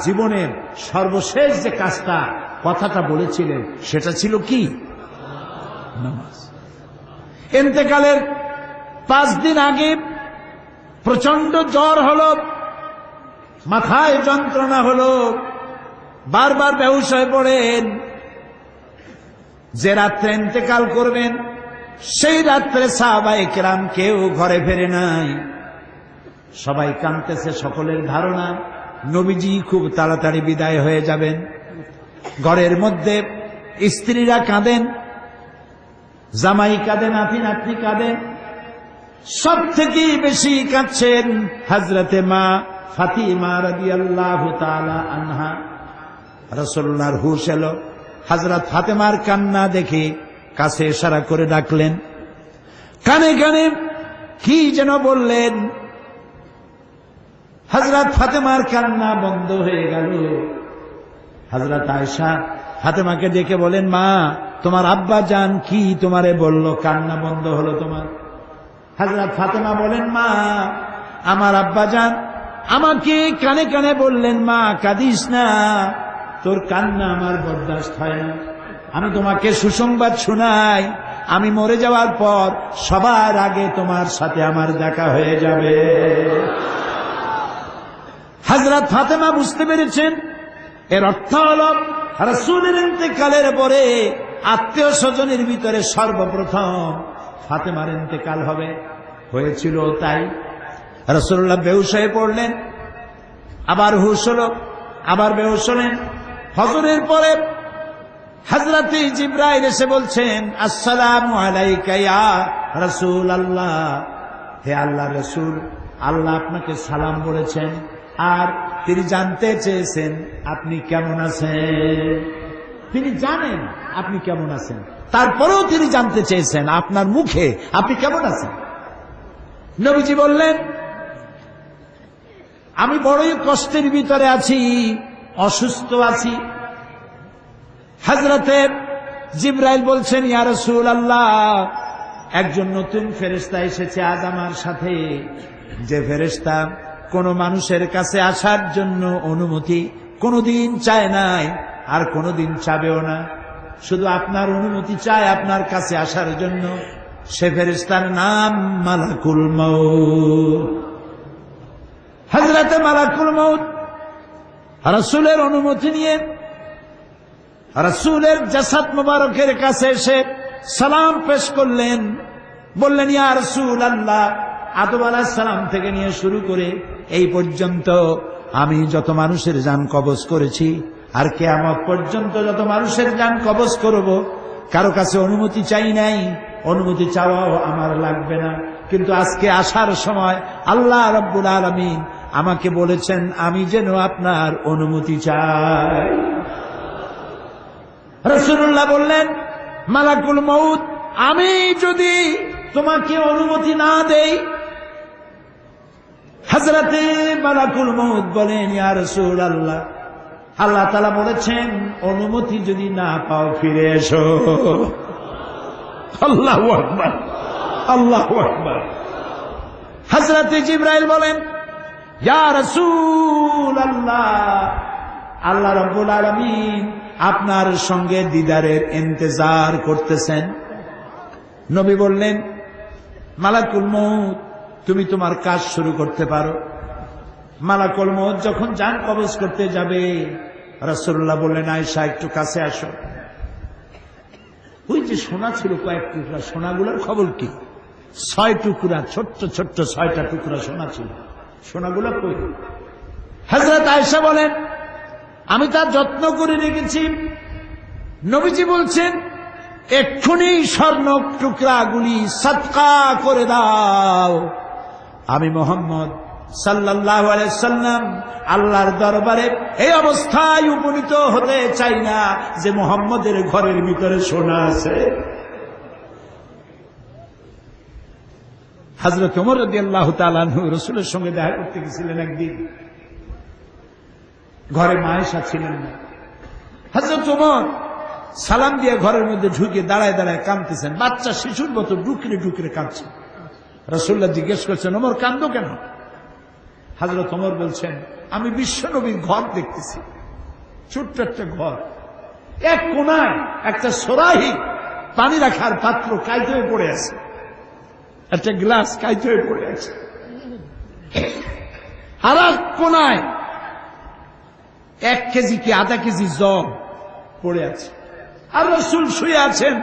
জীবনের সর্বশেষ যে কাজটা কথাটা বলেছিলেন সেটা ছিল কি? নামাজ। ইন্তেকালের 5 দিন আগে প্রচন্ড জ্বর হলো, মাথায় যন্ত্রণা হলো, বারবার বেহুশ হয়ে পড়েন। যে রাত্রে ইন্তেকাল করবেন সেই রাত্রে সাহাবায়ে কেরাম কেউ ঘরে ফেরে নাই, সবাই কাঁদতেছে। সকলের ধারণা নবীজি খুব তাড়াতাড়ি বিদায় হয়ে যাবেন। ঘরের মধ্যে স্ত্রীরা কাঁদেন, জামাই কাঁদে, নাতি নাতনি কাঁদেন। সব থেকে বেশি কাঁদছেন হযরতে মা ফাতিমা রাদিয়াল্লাহু তাআলা আনহা। রাসূলুল্লাহর হুশ এলো, হযরত ফাতেমার কান্না দেখে কাছে ইশারা করে ডাকলেন, কানে কানে কি যেন বললেন। হযরত ফাতেমার কান্না বন্ধ হয়ে গেল। হযরত আয়েশা ফাতেমাকে ডেকে বলেন, মা তোমার আব্বা জান কি তোমারে বলল, কান্না বন্ধ হলো তোমার? হযরত ফাতেমা বলেন, মা আমার আব্বা জান আমাকে কানে কানে বললেন, মা কাঁদিস না, তোর কান্না আমার বরদাস্ত হয় না। আমি তোমাকে সুসংবাদ শোনাই, আমি মরে যাওয়ার পর সবার আগে তোমার সাথে আমার দেখা হয়ে যাবে। হযরত ফাতেমা বুঝতে পেরেছেন এর অর্থ হল রাসূলের ইন্তেকালের পরে আত্মীয় স্বজনের ভিতরে সর্বপ্রথম ফাতেমার ইন্তেকাল হবে। হয়েছিল তাই। রাসূলুল্লাহ বেহুশ হয়ে পড়লেন, আবার হুশ হলো, আবার বেহুশ হলেন। ফজরের পরে হযরত জিবরাইল এসে বলছেন, আসসালামু আলাইকা ইয়া রাসূলুল্লাহ, হে আল্লাহর রাসূল, আল্লাহ আপনাকে সালাম বলেছেন আর তিনি জানতে চেয়েছেন আপনি কেমন আছেন। তিনি জানেন আপনি কেমন আছেন, তারপরেও তিনি জানতে চেয়েছেন আপনার মুখে আপনি কেমন আছেন। নবীজি বললেন, আমি বড়ই কষ্টের ভিতরে আছি, অসুস্থ আছি। হযরতে জিবরাইল বলছেন, ইয়া রাসূলুল্লাহ, একজন নতুন ফেরেশতা এসেছে আজ আমার সাথে, যে ফেরেশতা কোন মানুষের কাছে আসার জন্য অনুমতি কোনদিন চায় নাই আর কোনদিন চাবেও না, শুধু আপনার অনুমতি চায় আপনার কাছে আসার জন্য। সে ফেরেশতার নাম মালাকুল মউত। হযরতে মালাকুল মউত রাসূলের অনুমতি নিয়ে রাসূলের জাসাদ মুবারকের কাছে এসে সালাম পেশ করলেন। বললেন, ইয়া রাসূলুল্লাহ, আদম আলাইহিস সালাম থেকে নিয়ে শুরু করে এই পর্যন্ত আমি যত মানুষের জান কবজ করেছি আর কিয়ামত পর্যন্ত যত মানুষের জান কবজ করব, কারো কাছে অনুমতি চাই নাই, অনুমতি চাওয়াও আমার লাগবে না। কিন্তু আজকে আসার সময় আল্লাহ রাব্বুল আলামিন আমাকে বলেছেন আমি যেন আপনার অনুমতি চাই। রাসূলুল্লাহ বললেন, মালাকুল মউত, আমি যদি তোমাকে অনুমতি না দেই? হযরতে মালাকুল মউত বলেন, ইয়া রাসূলুল্লাহ, আল্লাহ তাআলা বলেছেন অনুমতি যদি না পাও ফিরে এসো। আল্লাহু আকবার, আল্লাহু আকবার। হযরতে জিবরাইল বলেন, ইয়া রাসূলুল্লাহ, আল্লাহ রাব্বুল আলামিন আপনার সঙ্গে দিদারের ইন্তজার করতেছেন। নবী বললেন, মালাকুল মউত, তুমি তোমার কাজ শুরু করতে পারো। মালাকুল মউত যখন জান কবজ করতে যাবে, রাসূলুল্লাহ বললেন, আয়েশা একটু কাছে আসো। ওই যে সোনা ছিল কয়েক টুকরা, সোনাগুলোর খবর কি? 6 টুকরা, ছোট্ট ছোট্ট 6টা টুকরা সোনা ছিল, সোনাগুলো কই? হযরত আয়েশা বলেন, আমি তার যত্ন করে রেখেছি। নবীজি বলছেন, এক্ষুনি স্বর্ণ টুকরাগুলি সদকা করে দাও। আমি মুহাম্মদ সাল্লাল্লাহু আলাইহি সাল্লাম আল্লাহর দরবারে এই অবস্থায় উপনীত হতে চাই না যে মুহাম্মদের ঘরের ভিতরে সোনা আছে। হযরত ওমর রাদিয়াল্লাহু তাআলা আনহু রাসূলের সঙ্গে দেখা করতে গেছিলেন একদিন। ঘরে মা আয়েশা ছিলেন না। হযরত ওমর সালাম দিয়ে ঘরের মধ্যে ঢুকে দাঁড়ায় দাঁড়ায় কাঁদতেছেন, বাচ্চা শিশুর মতো ডুকরে ডুকরে কাঁদছে। রাসূলুল্লাহ জিজ্ঞেস করছেন, ওমর কাঁদো কেন? হযরত ওমর বলছেন, আমি বিশ্বনবীর ঘর দেখতেছি, ছোট্ট একটা ঘর, এক কোনায় একটা সরাহি পানি রাখার পাত্র কাইতে হয়ে পড়ে আছে, একটা গ্লাস কাইতে হয়ে পড়ে আছে, আর এক কোনায় 1 কেজি কি আধা কেজি জল পড়ে আছে, আর রাসূল শুয়ে আছেন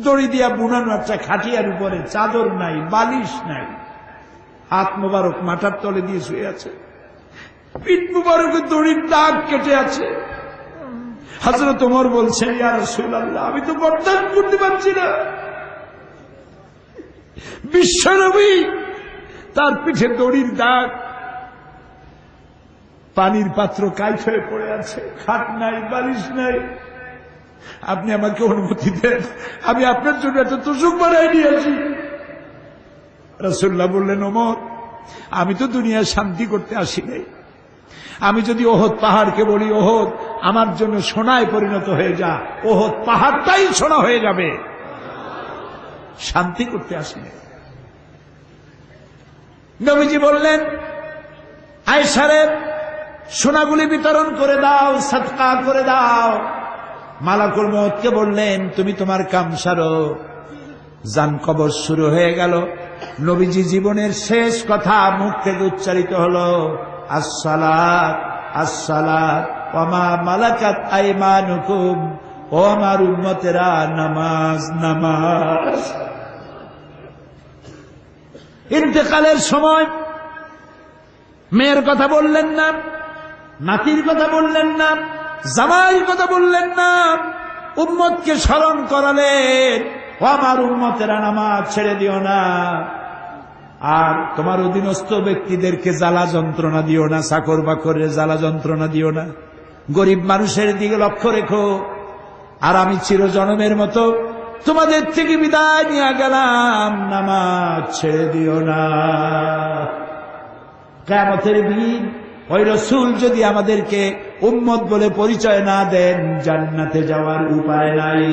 দড়ি দিয়া বুনানো একটা খাটিয়ার উপরে, চাদর নাই, বালিশ নাই, হাত মোবারক মাথার তলে দিয়ে শুয়ে আছে, পিঠ মোবারকে দড়ির দাগ কেটে আছে। হযরত ওমর বলছেন, ইয়া রাসূলুল্লাহ, আমি তো বরদাস্ত করতে পারছি না, বিশ্বনবী তার পিঠে দড়ির দাগ, পানির পাত্র কাইট হয়ে পড়ে আছে, খাট নাই, বালিশ নাই, আপনি আমাকে অনুমতি দেন, আমি আপনার জন্য একটা তোষক বানাই নিয়ে আসি। রাসূলুল্লাহ বললেন, ওমর, আমি তো দুনিয়া শান্তি করতে আসি নাই, আমি যদি ওহদ পাহাড়কে বলি, ওহদ আমার জন্য সোনায় পরিণত হয়ে যা, ওহদ পাহাড়টাই সোনা হয়ে যাবে, শান্তি করতে আসি নাই। নবীজি বললেন, আয়েশারে সোনাগুলি বিতরণ করে দাও, সাদকা করে দাও। মালাকুল মউতকে বললেন, তুমি তোমার কাম সারো। জান কবর শুরু হয়ে গেল। নবীজি জীবনের শেষ কথা মুখ থেকে উচ্চারিত হলো, আসসালাত আসসালাত ওয়া মা মালাকাত আইমানুকুম, ও আমার উম্মতেরা, নামাজ নামাজ। ইন্তেকালের সময় মেয়ের কথা বললেন না, নাতির কথা বললেন না, জামাইয়ের কথা বললেন না, উম্মতকে স্মরণ করালেন, ও আমার উম্মতেরা, নামাজ ছেড়ে দিও না, আর তোমার অধীনস্থ ব্যক্তিদেরকে জ্বালা যন্ত্রণা দিও না, চাকর বাকরের জ্বালা যন্ত্রণা দিও না, গরিব মানুষের দিকে লক্ষ্য রেখো। আর আমি চিরজনমের মতো তোমাদের থেকে বিদায় নিয়ে গেলাম, নামাজ ছেড়ে দিও না। কিয়ামতের দিন ওই রাসূল যদি আমাদেরকে উম্মত বলে পরিচয় না দেন, জান্নাতে যাওয়ার উপায় নাই।